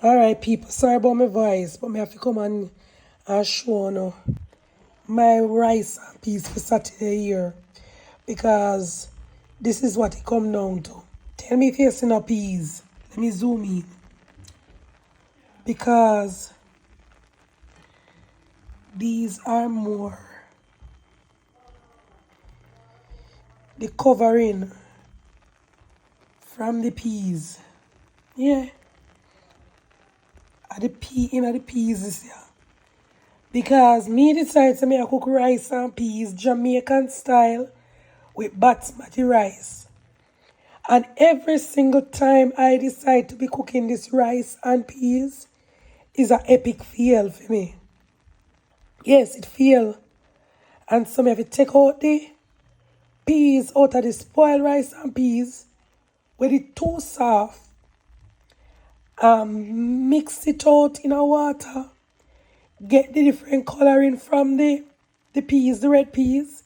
Alright, people, sorry about my voice, but I have to come and show no my rice and peas for Saturday here because this is what it come down to. Tell me if you're seeing a peas. Let me zoom in because these are more the covering from the peas. Yeah, at the peas this year. Because me decide to make cook rice and peas Jamaican style with basmati rice. And every single time I decide to be cooking this rice and peas is an epic fail for me. Yes, it fail. And so I have to take out the peas out of the spoiled rice and peas with it too soft and mix it out in a water. Get the different coloring from the peas, the red peas.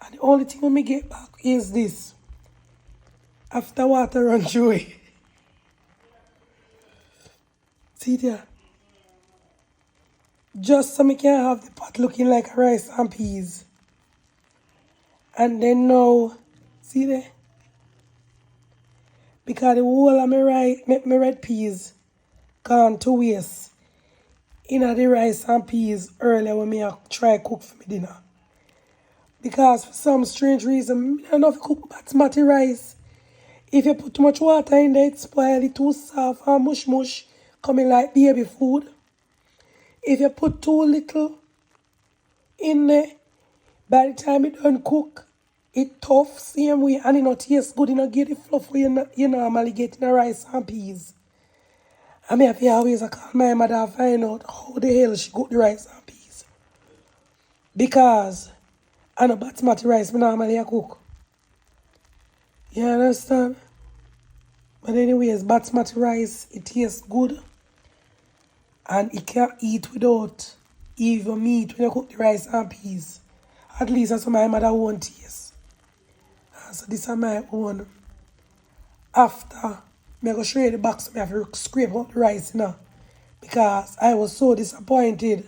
And the only thing we get back is this. After water run through it. See there? Just so I can have the pot looking like rice and peas. And then now, see there? Because the whole of my red peas gone to waste in the rice and peas earlier when I try cook for my dinner. Because for some strange reason, I don't know if cook basmati rice. If you put too much water in there, it spoils it too soft and mush, coming like baby food. If you put too little in there, by the time it done cook, it tough same way and it not taste good. It not get the fluff you normally get in a rice and peas. I mean, if you always call my mother and find out how the hell she cook the rice and peas. Because I know basmati rice, I normally cook. You understand? But anyways, basmati rice, it tastes good. And it can't eat without even meat when you cook the rice and peas. At least that's what my mother won't taste. And so this is my own. After, I'm going to show you the box, so I have to scrape out the rice, because I was so disappointed